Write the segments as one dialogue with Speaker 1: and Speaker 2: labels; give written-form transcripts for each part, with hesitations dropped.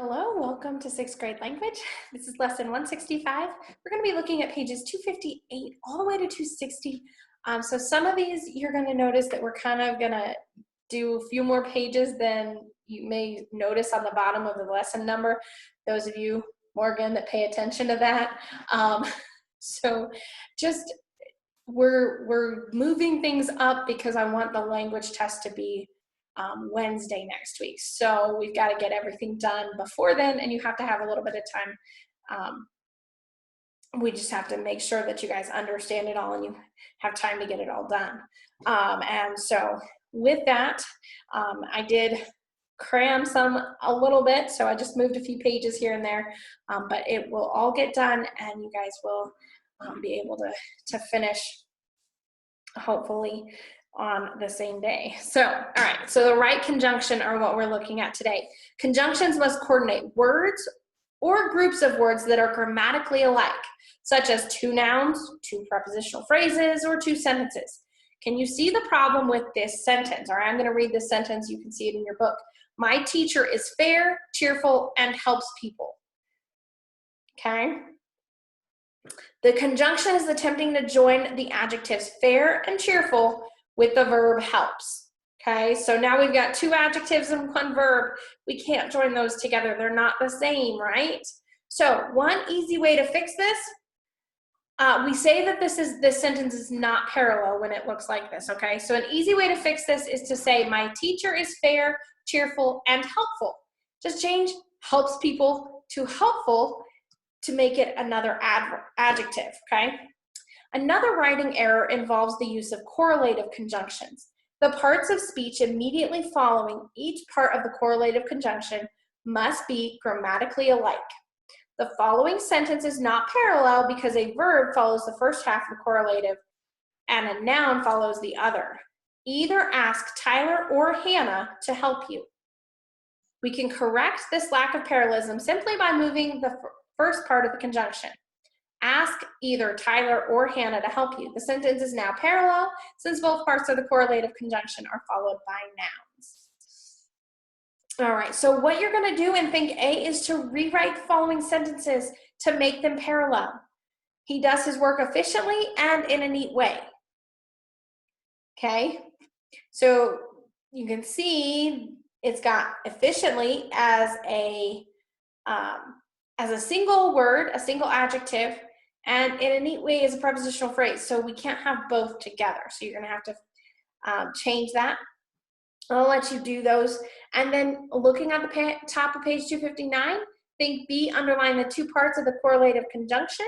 Speaker 1: Hello, welcome to 6th grade language. This is lesson 165. We're going to be looking at pages 258 all the way to 260. So some of these you're going to notice that we're kind of going to do a few more pages than you may notice on the bottom of the lesson number. Those of you, Morgan, that pay attention to that. So just we're moving things up because I want the language test to be Wednesday next week. So we've got to get everything done before then, and you have to have a little bit of time. We just have to make sure that you guys understand it all and you have time to get it all done. And so with that, I did cram a little bit, so I just moved a few pages here and there, but it will all get done and you guys will be able to finish hopefully on the same day. So, all right, so the right conjunction are what we're looking at today. Conjunctions must coordinate words or groups of words that are grammatically alike, such as two nouns, two prepositional phrases, or two sentences. Can you see the problem with this sentence? All right, I'm going to read this sentence. You can see it in your book. My teacher is fair, cheerful, and helps people. Okay? The conjunction is attempting to join the adjectives fair and cheerful with the verb helps. Okay, so now we've got two adjectives and one verb. We can't join those together. They're not the same, right? So one easy way to fix this, we say that this sentence is not parallel when it looks like this, okay? So an easy way to fix this is to say, my teacher is fair, cheerful, and helpful. Just change helps people to helpful to make it another adjective, okay? Another writing error involves the use of correlative conjunctions. The parts of speech immediately following each part of the correlative conjunction must be grammatically alike. The following sentence is not parallel because a verb follows the first half of the correlative and a noun follows the other. Either ask Tyler or Hannah to help you. We can correct this lack of parallelism simply by moving the first part of the conjunction. Ask either Tyler or Hannah to help you. The sentence is now parallel since both parts of the correlative conjunction are followed by nouns. All right, so what you're going to do in Think A is to rewrite the following sentences to make them parallel. He does his work efficiently and in a neat way. Okay, so you can see it's got efficiently as a single word, a single adjective, and in a neat way is a prepositional phrase. So we can't have both together. So you're going to have to change that. I'll let you do those. And then looking at the top of page 259, Think B, underline the two parts of the correlative conjunction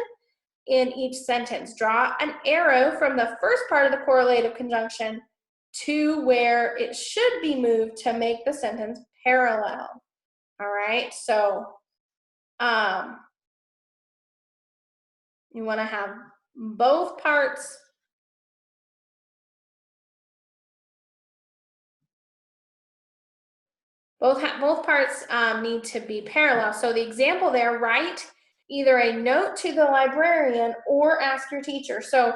Speaker 1: in each sentence. Draw an arrow from the first part of the correlative conjunction to where it should be moved to make the sentence parallel. All right, so you want to have both parts need to be parallel. So the example there, write either a note to the librarian or ask your teacher. So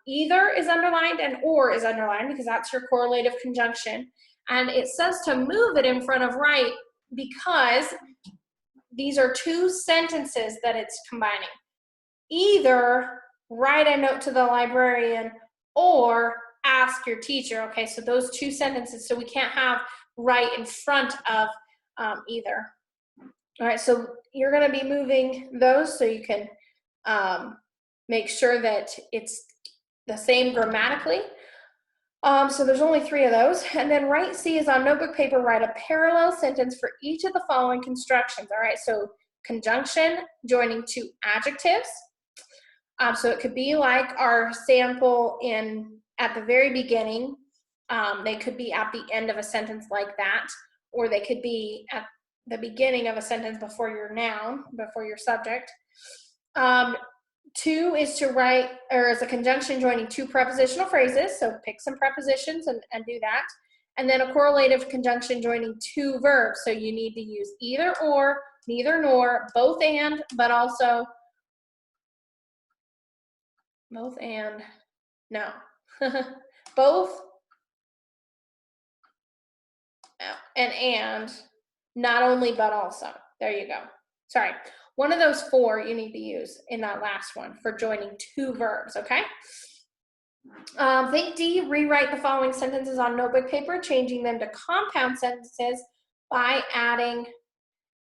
Speaker 1: either is underlined and or is underlined because that's your correlative conjunction. And it says to move it in front of write because these are two sentences that it's combining. Either write a note to the librarian or ask your teacher. Okay, so those two sentences, so we can't have write in front of either. All right, so you're going to be moving those so you can make sure that it's the same grammatically. So there's only 3 of those. And then write C is on notebook paper, write a parallel sentence for each of the following constructions. All right, so conjunction joining two adjectives. So it could be like our sample at the very beginning. They could be at the end of a sentence like that, or they could be at the beginning of a sentence before your noun, before your subject. 2 is to write, or as a conjunction joining two prepositional phrases, so pick some prepositions and do that. And then a correlative conjunction joining two verbs, so you need to use either or, neither nor, both and, but also both and, no, both and Not only, but also. There you go. Sorry. One of those four you need to use in that last one for joining two verbs, okay? Think D, rewrite the following sentences on notebook paper, changing them to compound sentences by adding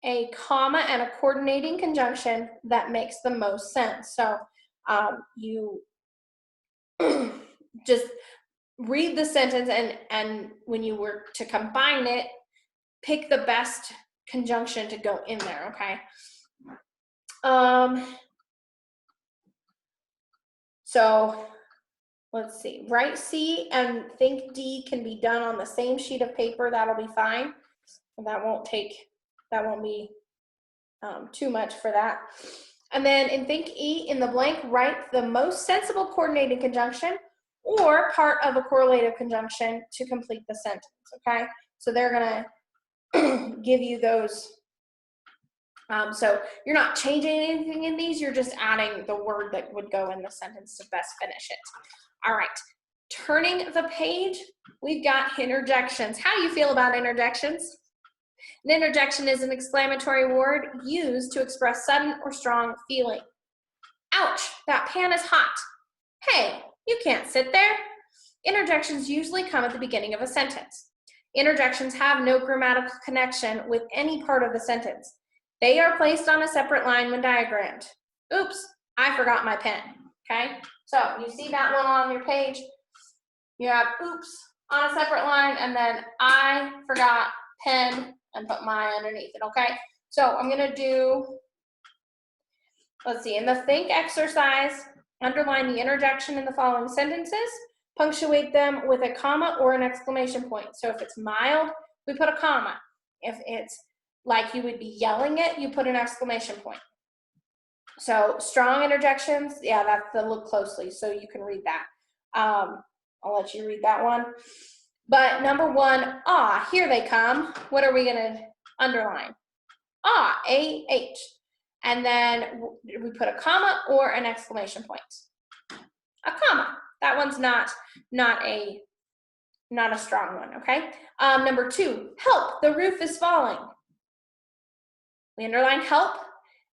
Speaker 1: a comma and a coordinating conjunction that makes the most sense. So you just read the sentence, and when you were to combine it, pick the best conjunction to go in there, okay? So let's see, write C and think D can be done on the same sheet of paper. That'll be fine. That won't be too much for that. And then in think E, in the blank, write the most sensible coordinating conjunction or part of a correlative conjunction to complete the sentence, okay? So they're gonna give you those. So you're not changing anything in these, you're just adding the word that would go in the sentence to best finish it. All right, turning the page, we've got interjections. How do you feel about interjections? An interjection is an exclamatory word used to express sudden or strong feeling. Ouch, that pan is hot. Hey, you can't sit there. Interjections usually come at the beginning of a sentence. Interjections have no grammatical connection with any part of the sentence. They are placed on a separate line when diagrammed. Oops, I forgot my pen, okay? So you see that one on your page, you have oops on a separate line, and then I forgot pen, and put my underneath it, okay? So I'm gonna do, let's see, in the think exercise, underline the interjection in the following sentences, punctuate them with a comma or an exclamation point. So if it's mild, we put a comma. If it's like you would be yelling it, you put an exclamation point. So strong interjections, yeah, that's the look closely, so you can read that. I'll let you read that one. But number one, ah, here they come. What are we gonna underline? Ah, A-H. And then we put a comma or an exclamation point. A comma. That one's not a strong one, okay? Number two, help, the roof is falling. We underline help,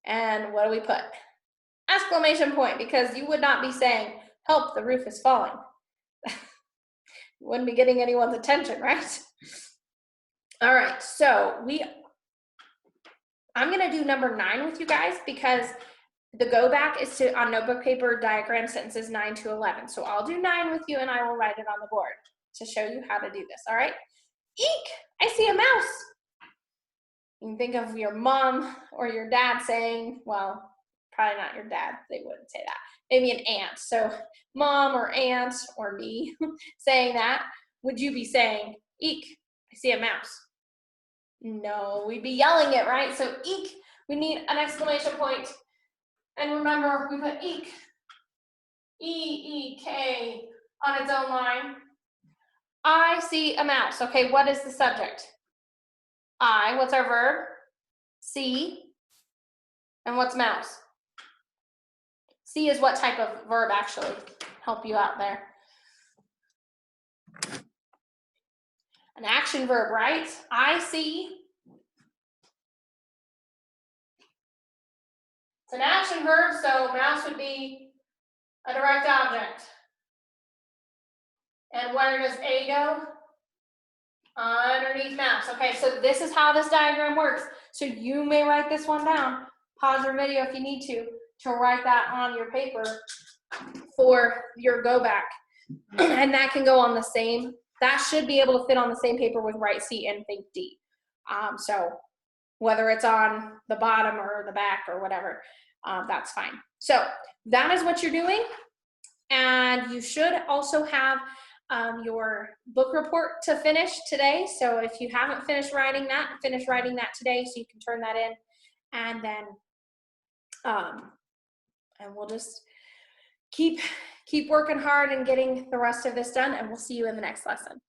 Speaker 1: and what do we put? Exclamation point, because you would not be saying, help, the roof is falling. You wouldn't be getting anyone's attention, right? All right, so I'm gonna do number 9 with you guys because the go back is to, on notebook paper, diagram sentences 9 to 11. So I'll do 9 with you and I will write it on the board to show you how to do this, all right? Eek, I see a mouse. You can think of your mom or your dad saying, well, probably not your dad, they wouldn't say that. Maybe an aunt. So mom or aunt or me saying that, would you be saying, eek, I see a mouse? No, we'd be yelling it, right? So eek, we need an exclamation point. And remember, we put eek, E-E-K on its own line. I see a mouse. Okay, what is the subject? I, what's our verb? See. And what's mouse? See is what type of verb, actually? Help you out there. An action verb, right? I see. It's an action verb, so mouse would be a direct object. And where does A go? Underneath mouse. Okay, so this is how this diagram works. So you may write this one down. Pause your video if you need to write that on your paper for your go back. And that can go on the same, that should be able to fit on the same paper with write C and think D. So whether it's on the bottom or the back or whatever, that's fine. So that is what you're doing. And you should also have your book report to finish today. So if you haven't finished writing that, finish writing that today so you can turn that in. And then, and we'll just keep working hard and getting the rest of this done, and we'll see you in the next lesson.